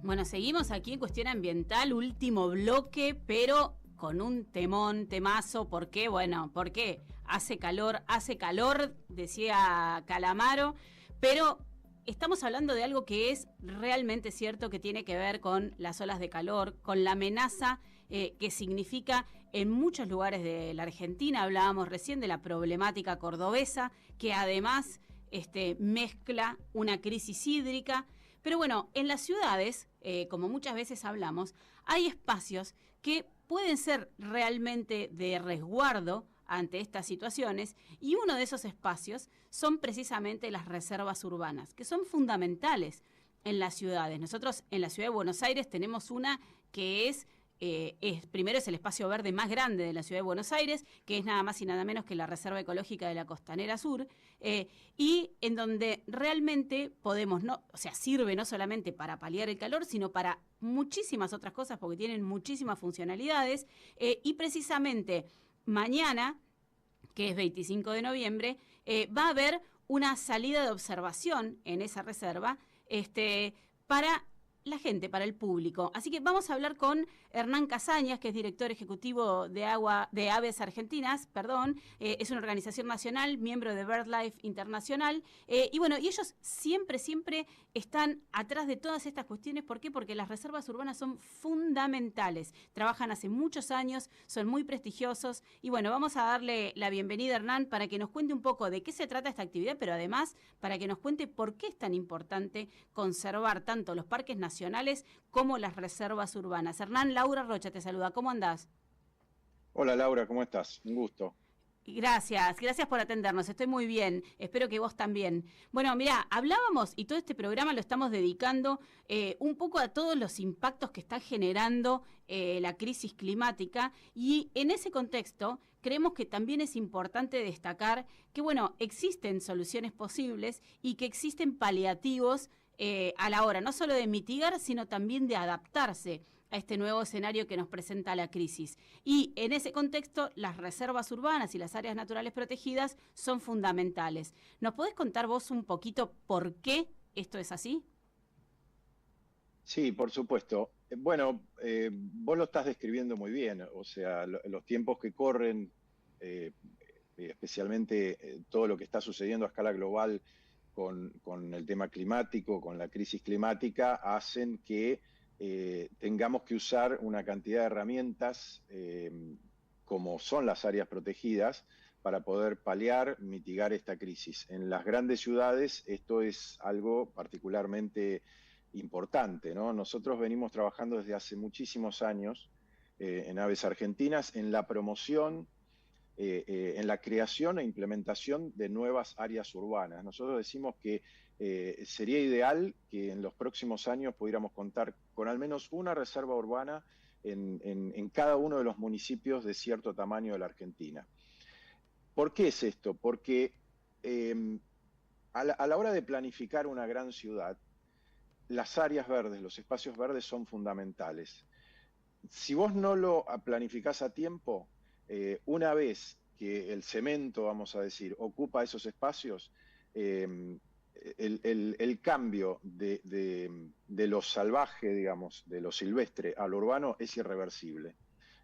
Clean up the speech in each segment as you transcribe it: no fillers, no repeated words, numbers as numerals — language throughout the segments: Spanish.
Bueno, seguimos aquí en Cuestión Ambiental, último bloque, pero con un temazo. ¿Por qué? Bueno, porque hace calor, decía Calamaro, pero estamos hablando de algo que es realmente cierto, que tiene que ver con las olas de calor, con la amenaza que significa en muchos lugares de la Argentina. Hablábamos recién de la problemática cordobesa, que además mezcla una crisis hídrica. Pero bueno, en las ciudades, como muchas veces hablamos, hay espacios que pueden ser realmente de resguardo ante estas situaciones, y uno de esos espacios son precisamente las reservas urbanas, que son fundamentales en las ciudades. Nosotros en la ciudad de Buenos Aires tenemos una que primero es el espacio verde más grande de la ciudad de Buenos Aires, que es nada más y nada menos que la Reserva Ecológica de la Costanera Sur, y en donde realmente podemos, sirve no solamente para paliar el calor, sino para muchísimas otras cosas, porque tienen muchísimas funcionalidades, y precisamente mañana, que es 25 de noviembre, va a haber una salida de observación en esa reserva para la gente, para el público. Así que vamos a hablar con Hernán Casañas, que es director ejecutivo de Aves Argentinas, es una organización nacional, miembro de BirdLife Internacional, y ellos siempre están atrás de todas estas cuestiones. ¿Por qué? Porque las reservas urbanas son fundamentales, trabajan hace muchos años, son muy prestigiosos, y vamos a darle la bienvenida a Hernán para que nos cuente un poco de qué se trata esta actividad, pero además para que nos cuente por qué es tan importante conservar tanto los parques nacionales como las reservas urbanas. Hernán, Laura Rocha te saluda. ¿Cómo andás? Hola Laura, ¿cómo estás? Un gusto. Gracias por atendernos, estoy muy bien, espero que vos también. Bueno, mira, hablábamos, y todo este programa lo estamos dedicando un poco a todos los impactos que está generando la crisis climática, y en ese contexto creemos que también es importante destacar que, existen soluciones posibles y que existen paliativos a la hora, no solo de mitigar, sino también de adaptarse a este nuevo escenario que nos presenta la crisis. Y en ese contexto, las reservas urbanas y las áreas naturales protegidas son fundamentales. ¿Nos podés contar vos un poquito por qué esto es así? Sí, por supuesto. Vos lo estás describiendo muy bien, o sea, los tiempos que corren, eh, especialmente todo lo que está sucediendo a escala global con el tema climático, con la crisis climática, hacen que tengamos que usar una cantidad de herramientas como son las áreas protegidas para poder paliar, mitigar esta crisis. En las grandes ciudades esto es algo particularmente importante, ¿no? Nosotros venimos trabajando desde hace muchísimos años en Aves Argentinas en la promoción, en la creación e implementación de nuevas áreas urbanas. Nosotros decimos que sería ideal que en los próximos años pudiéramos contar con al menos una reserva urbana en cada uno de los municipios de cierto tamaño de la Argentina. ¿Por qué es esto? Porque a la hora de planificar una gran ciudad, las áreas verdes, los espacios verdes son fundamentales. Si vos no lo planificás a tiempo, una vez que el cemento, vamos a decir, ocupa esos espacios, eh, el cambio de lo salvaje, digamos, de lo silvestre a lo urbano es irreversible.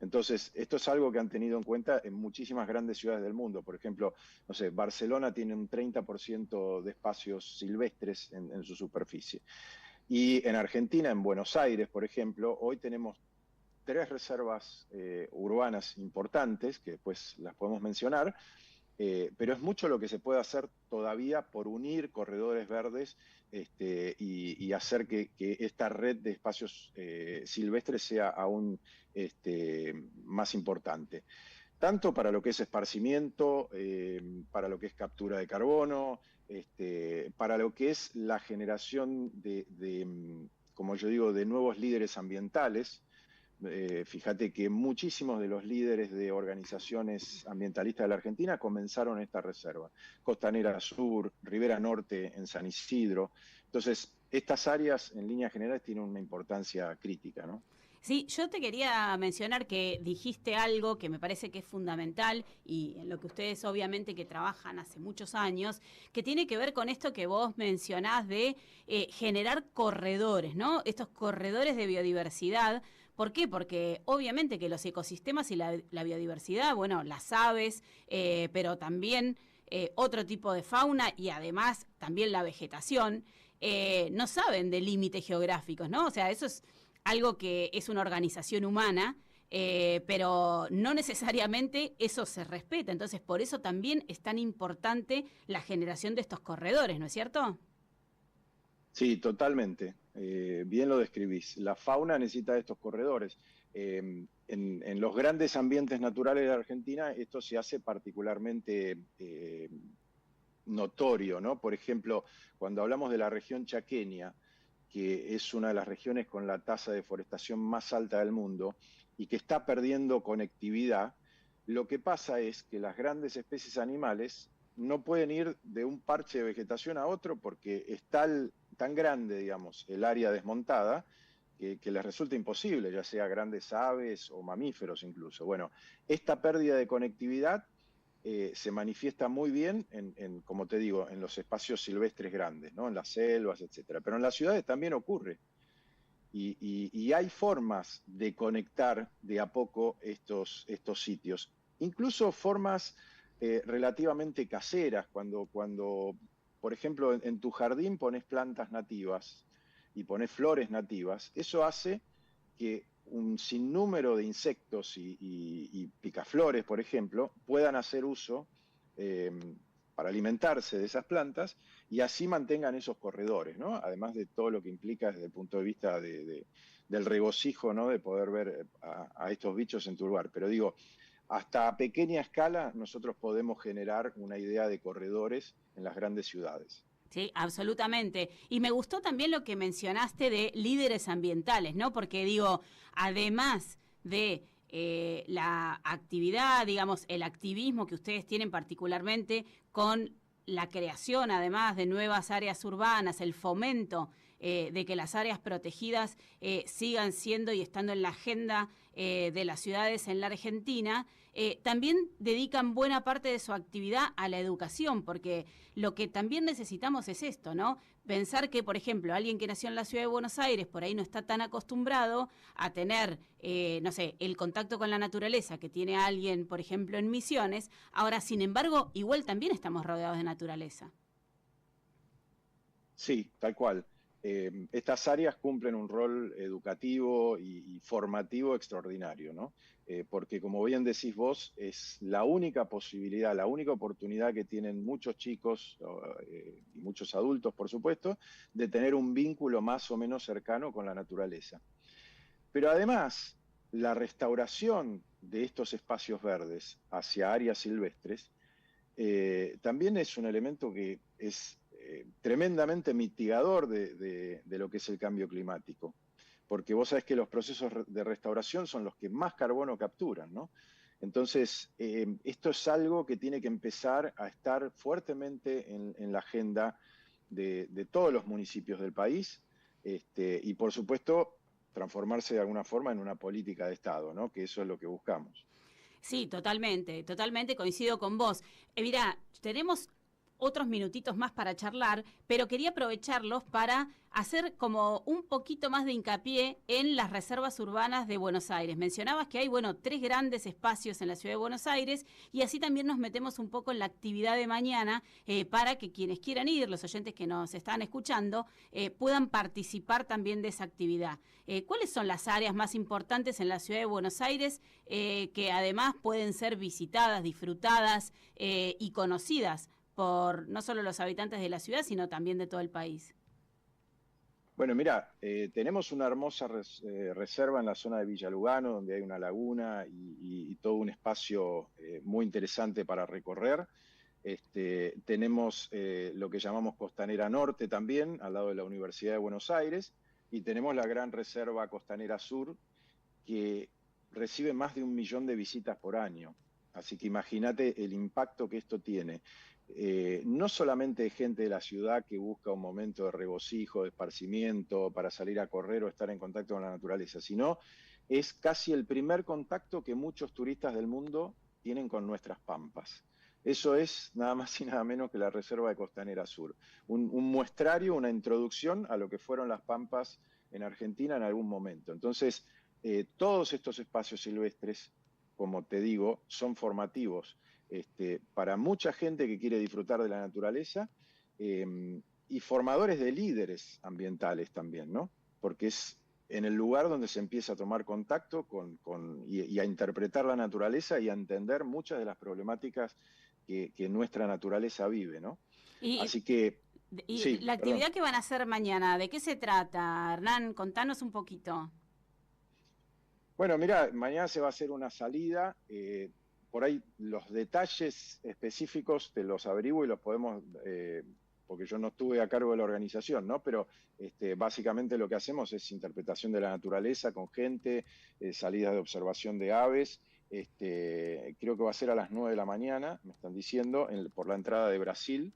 Entonces, esto es algo que han tenido en cuenta en muchísimas grandes ciudades del mundo. Por ejemplo, no sé, Barcelona tiene un 30% de espacios silvestres en su superficie. Y en Argentina, en Buenos Aires, por ejemplo, hoy tenemos tres reservas urbanas importantes, que después las podemos mencionar, pero es mucho lo que se puede hacer todavía por unir corredores verdes y hacer que esta red de espacios silvestres sea aún más importante. Tanto para lo que es esparcimiento, para lo que es captura de carbono, para lo que es la generación como yo digo, de nuevos líderes ambientales. Fíjate que muchísimos de los líderes de organizaciones ambientalistas de la Argentina comenzaron esta reserva. Costanera Sur, Ribera Norte en San Isidro. Entonces, estas áreas en líneas generales tienen una importancia crítica, ¿no? Sí, yo te quería mencionar que dijiste algo que me parece que es fundamental y en lo que ustedes obviamente que trabajan hace muchos años, que tiene que ver con esto que vos mencionás de generar corredores, ¿no? Estos corredores de biodiversidad. ¿Por qué? Porque obviamente que los ecosistemas y la biodiversidad, bueno, las aves, pero también otro tipo de fauna y además también la vegetación, no saben de límites geográficos, ¿no? O sea, eso es algo que es una organización humana, pero no necesariamente eso se respeta. Entonces, por eso también es tan importante la generación de estos corredores, ¿no es cierto? Sí, totalmente. Bien lo describís. La fauna necesita de estos corredores. En los grandes ambientes naturales de Argentina esto se hace particularmente notorio, ¿no? Por ejemplo, cuando hablamos de la región chaqueña, que es una de las regiones con la tasa de deforestación más alta del mundo y que está perdiendo conectividad, lo que pasa es que las grandes especies animales no pueden ir de un parche de vegetación a otro porque está tan grande, digamos, el área desmontada, que les resulta imposible, ya sea grandes aves o mamíferos incluso. Bueno, esta pérdida de conectividad se manifiesta muy bien como te digo, en los espacios silvestres grandes, ¿no? En las selvas, etcétera. Pero en las ciudades también ocurre. Y hay formas de conectar de a poco estos sitios. Incluso formas relativamente caseras, cuando por ejemplo, en tu jardín pones plantas nativas y pones flores nativas, eso hace que un sinnúmero de insectos y picaflores, por ejemplo, puedan hacer uso eh, para alimentarse de esas plantas y así mantengan esos corredores, ¿no? Además de todo lo que implica desde el punto de vista del regocijo, ¿no? De poder ver a estos bichos en tu lugar. Pero digo, hasta a pequeña escala nosotros podemos generar una idea de corredores en las grandes ciudades. Sí, absolutamente. Y me gustó también lo que mencionaste de líderes ambientales, ¿no? Porque digo, además de la actividad, digamos, el activismo que ustedes tienen particularmente con la creación, además de nuevas áreas urbanas, el fomento de que las áreas protegidas sigan siendo y estando en la agenda de las ciudades en la Argentina, también dedican buena parte de su actividad a la educación, porque lo que también necesitamos es esto, ¿no? Pensar que, por ejemplo, alguien que nació en la ciudad de Buenos Aires por ahí no está tan acostumbrado a tener, no sé, el contacto con la naturaleza que tiene alguien, por ejemplo, en Misiones. Ahora, sin embargo, igual también estamos rodeados de naturaleza. Sí, tal cual. Estas áreas cumplen un rol educativo y formativo extraordinario, ¿no? Porque como bien decís vos, es la única posibilidad, la única oportunidad que tienen muchos chicos y muchos adultos, por supuesto, de tener un vínculo más o menos cercano con la naturaleza. Pero además, la restauración de estos espacios verdes hacia áreas silvestres también es un elemento que es tremendamente mitigador de lo que es el cambio climático, porque vos sabés que los procesos de restauración son los que más carbono capturan, ¿no? Entonces, esto es algo que tiene que empezar a estar fuertemente en la agenda de todos los municipios del país y, por supuesto, transformarse de alguna forma en una política de Estado, ¿no? Que eso es lo que buscamos. Sí, totalmente, totalmente coincido con vos. Mirá, tenemos otros minutitos más para charlar, pero quería aprovecharlos para hacer como un poquito más de hincapié en las reservas urbanas de Buenos Aires. Mencionabas que hay, bueno, 3 grandes espacios en la ciudad de Buenos Aires y así también nos metemos un poco en la actividad de mañana para que quienes quieran ir, los oyentes que nos están escuchando, puedan participar también de esa actividad. ¿Cuáles son las áreas más importantes en la ciudad de Buenos Aires que además pueden ser visitadas, disfrutadas y conocidas por no solo los habitantes de la ciudad, sino también de todo el país? Bueno, mira, tenemos una hermosa reserva en la zona de Villa Lugano, donde hay una laguna y todo un espacio muy interesante para recorrer. Tenemos lo que llamamos Costanera Norte también, al lado de la Universidad de Buenos Aires, y tenemos la gran reserva Costanera Sur, que recibe más de 1 millón de visitas por año. Así que imagínate el impacto que esto tiene. No solamente de gente de la ciudad que busca un momento de regocijo, de esparcimiento, para salir a correr o estar en contacto con la naturaleza, sino es casi el primer contacto que muchos turistas del mundo tienen con nuestras pampas. Eso es nada más y nada menos que la Reserva de Costanera Sur. Un muestrario, una introducción a lo que fueron las pampas en Argentina en algún momento. Entonces, todos estos espacios silvestres, como te digo, son formativos para mucha gente que quiere disfrutar de la naturaleza y formadores de líderes ambientales también, ¿no? Porque es en el lugar donde se empieza a tomar contacto y a interpretar la naturaleza y a entender muchas de las problemáticas que nuestra naturaleza vive, ¿no? Y, Así que, y sí, la perdón. actividad que van a hacer mañana, ¿de qué se trata? Hernán, contanos un poquito. Bueno, mira, mañana se va a hacer una salida. Por ahí los detalles específicos te los averiguo y los podemos, porque yo no estuve a cargo de la organización, ¿no? Pero básicamente lo que hacemos es interpretación de la naturaleza con gente, salidas de observación de aves. Creo que va a ser a las 9 de la mañana, me están diciendo, por la entrada de Brasil.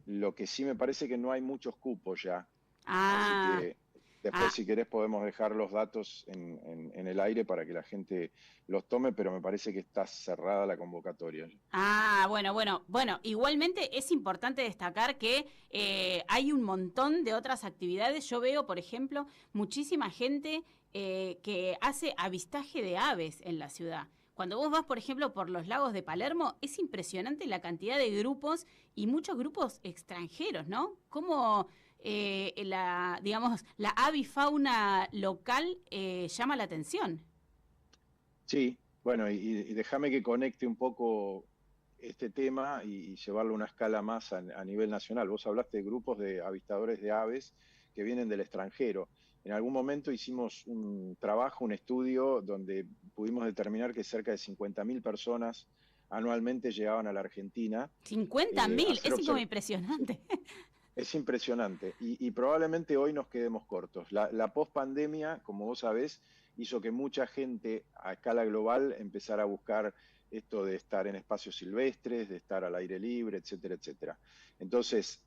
Lo que sí me parece que no hay muchos cupos ya. Así Ah, que después, ah, si querés, podemos dejar los datos en el aire para que la gente los tome, pero me parece que está cerrada la convocatoria. bueno, igualmente es importante destacar que hay un montón de otras actividades. Yo veo, por ejemplo, muchísima gente que hace avistaje de aves en la ciudad. Cuando vos vas, por ejemplo, por los lagos de Palermo, es impresionante la cantidad de grupos y muchos grupos extranjeros, ¿no? Cómo digamos, la avifauna local llama la atención. Sí, bueno, y déjame que conecte un poco este tema y llevarlo a una escala más a nivel nacional. Vos hablaste de grupos de avistadores de aves que vienen del extranjero. En algún momento hicimos un trabajo, un estudio, donde pudimos determinar que cerca de 50.000 personas anualmente llegaban a la Argentina cincuenta a mil, hacer es como observaciones. impresionante. Es impresionante y probablemente hoy nos quedemos cortos. La pospandemia, como vos sabés, hizo que mucha gente a escala global empezara a buscar esto de estar en espacios silvestres, de estar al aire libre, etcétera, etcétera. Entonces,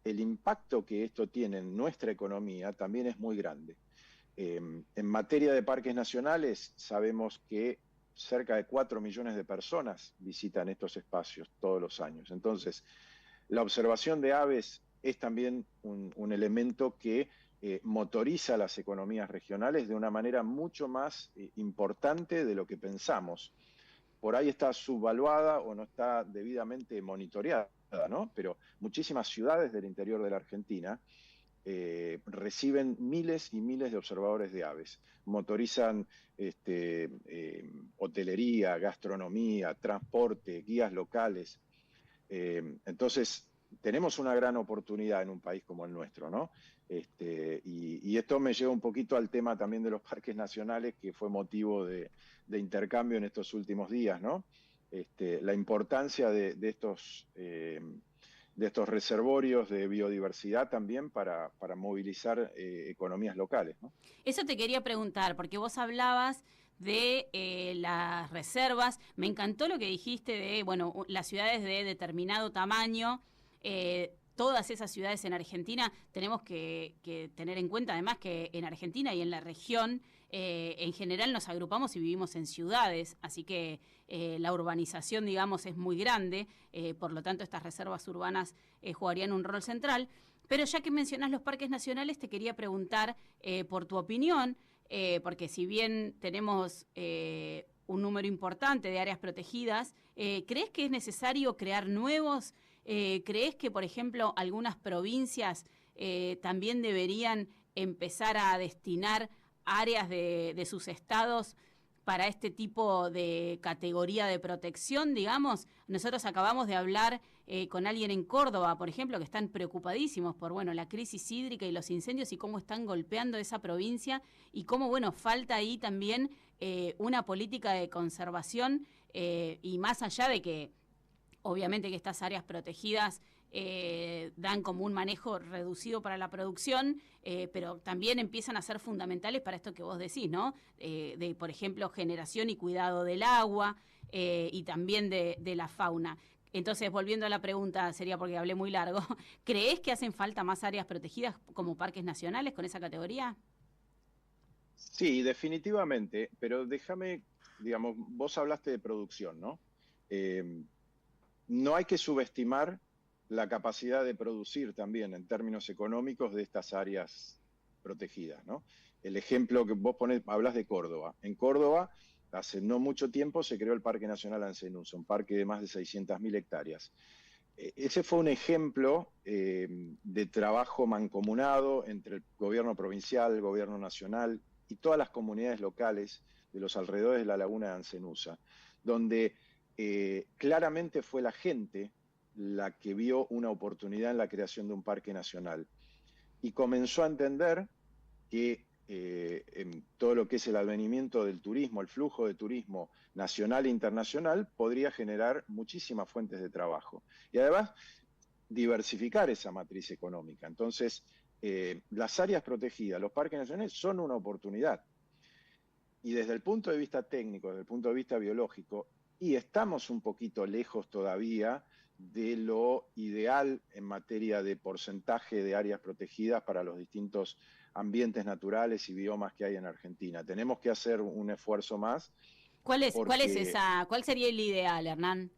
el impacto que esto tiene en nuestra economía también es muy grande. En materia de parques nacionales, sabemos que cerca de 4 millones de personas visitan estos espacios todos los años. Entonces, la observación de aves es también un elemento que motoriza las economías regionales de una manera mucho más importante de lo que pensamos. Por ahí está subvaluada o no está debidamente monitoreada, ¿no? Pero muchísimas ciudades del interior de la Argentina reciben miles y miles de observadores de aves, motorizan hotelería, gastronomía, transporte, guías locales. Entonces, tenemos una gran oportunidad en un país como el nuestro, ¿no? Y esto me lleva un poquito al tema también de los parques nacionales, que fue motivo de intercambio en estos últimos días, ¿no? La importancia de estos reservorios de biodiversidad también para movilizar economías locales, ¿no? Eso te quería preguntar, porque vos hablabas de las reservas. Me encantó lo que dijiste de, bueno, las ciudades de determinado tamaño. Todas esas ciudades en Argentina tenemos que tener en cuenta, además, que en Argentina y en la región, en general nos agrupamos y vivimos en ciudades, así que la urbanización, digamos, es muy grande, por lo tanto estas reservas urbanas jugarían un rol central. Pero ya que mencionás los parques nacionales, te quería preguntar por tu opinión, porque si bien tenemos un número importante de áreas protegidas, ¿crees que es necesario crear nuevos? ¿Crees que, por ejemplo, algunas provincias también deberían empezar a destinar áreas de sus estados para este tipo de categoría de protección, digamos? Nosotros acabamos de hablar con alguien en Córdoba, por ejemplo, que están preocupadísimos por, bueno, la crisis hídrica y los incendios y cómo están golpeando esa provincia y cómo, bueno, falta ahí también una política de conservación y más allá de que obviamente que estas áreas protegidas dan como un manejo reducido para la producción, pero también empiezan a ser fundamentales para esto que vos decís, ¿no? De, por ejemplo, generación y cuidado del agua y también de la fauna. Entonces, volviendo a la pregunta, sería porque hablé muy largo, ¿creés que hacen falta más áreas protegidas como parques nacionales con esa categoría? Sí, definitivamente, pero déjame, digamos, vos hablaste de producción, ¿no? Eh, no hay que subestimar la capacidad de producir también en términos económicos de estas áreas protegidas, ¿no? El ejemplo que vos ponés, hablas de Córdoba. En Córdoba, hace no mucho tiempo se creó el Parque Nacional Ancenusa, un parque de más de 600.000 hectáreas. Ese fue un ejemplo de trabajo mancomunado entre el gobierno provincial, el gobierno nacional y todas las comunidades locales de los alrededores de la laguna de Ancenusa, donde claramente fue la gente la que vio una oportunidad en la creación de un parque nacional y comenzó a entender que en todo lo que es el advenimiento del turismo, el flujo de turismo nacional e internacional, podría generar muchísimas fuentes de trabajo. Y además, diversificar esa matriz económica. Entonces, las áreas protegidas, los parques nacionales, son una oportunidad. Y desde el punto de vista técnico, desde el punto de vista biológico, y estamos un poquito lejos todavía de lo ideal en materia de porcentaje de áreas protegidas para los distintos ambientes naturales y biomas que hay en Argentina. Tenemos que hacer un esfuerzo más porque, ¿Cuál sería el ideal, Hernán?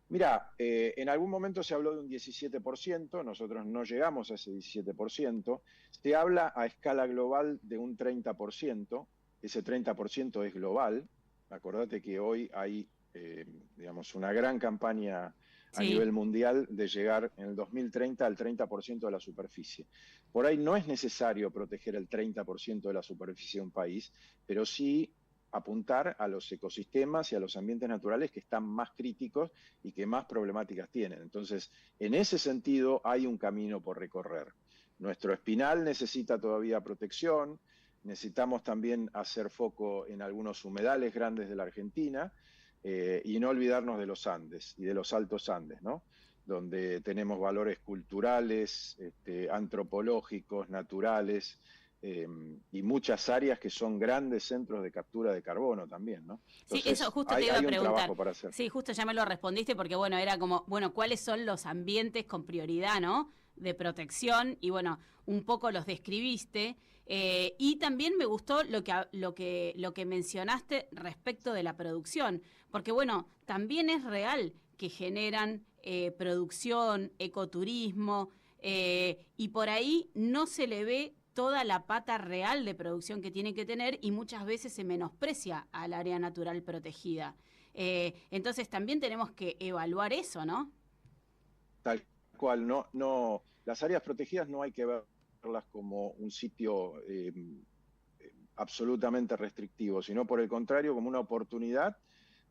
mira, en algún momento se habló de un 17%, nosotros no llegamos a ese 17%, se habla a escala global de un 30%, ese 30% es global. Acordate que hoy hay, digamos, una gran campaña a Sí. nivel mundial de llegar en el 2030 al 30% de la superficie. Por ahí no es necesario proteger el 30% de la superficie de un país, pero sí apuntar a los ecosistemas y a los ambientes naturales que están más críticos y que más problemáticas tienen. Entonces, en ese sentido, hay un camino por recorrer. Nuestro espinal necesita todavía protección, necesitamos también hacer foco en algunos humedales grandes de la Argentina y no olvidarnos de los Andes y de los Altos Andes, ¿no? Donde tenemos valores culturales, antropológicos, naturales, y muchas áreas que son grandes centros de captura de carbono también, ¿no? Sí, eso Entonces, justo te hay, iba a hay un preguntar. trabajo para hacer. Sí, justo ya me lo respondiste porque, bueno, era como, bueno, ¿cuáles son los ambientes con prioridad, ¿no? De protección y, bueno, un poco los describiste. Y también me gustó lo que mencionaste respecto de la producción, porque, bueno, también es real que generan producción, ecoturismo, y por ahí no se le ve toda la pata real de producción que tiene que tener y muchas veces se menosprecia al área natural protegida. Entonces también tenemos que evaluar eso, ¿no? Tal cual, no, no, las áreas protegidas no hay que verlas como un sitio absolutamente restrictivo, sino por el contrario como una oportunidad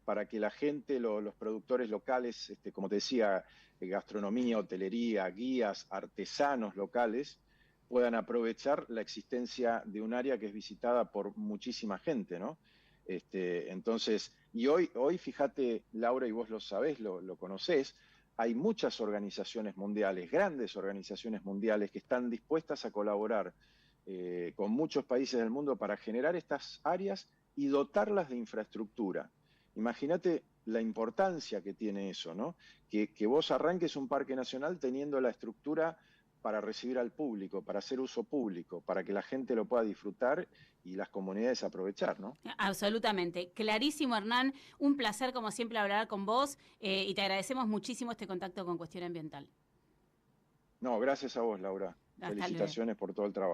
para que la gente, los productores locales, como te decía, gastronomía, hotelería, guías, artesanos locales, puedan aprovechar la existencia de un área que es visitada por muchísima gente, ¿no? Entonces, y hoy, fíjate, Laura, y vos lo sabés, lo conocés, hay muchas organizaciones mundiales, grandes organizaciones mundiales, que están dispuestas a colaborar con muchos países del mundo para generar estas áreas y dotarlas de infraestructura. Imagínate la importancia que tiene eso, ¿no? Que vos arranques un parque nacional teniendo la estructura para recibir al público, para hacer uso público, para que la gente lo pueda disfrutar y las comunidades aprovechar, ¿no? Absolutamente. Clarísimo, Hernán. Un placer, como siempre, hablar con vos y te agradecemos muchísimo este contacto con Cuestión Ambiental. No, gracias a vos, Laura. Hasta luego. Felicitaciones por todo el trabajo.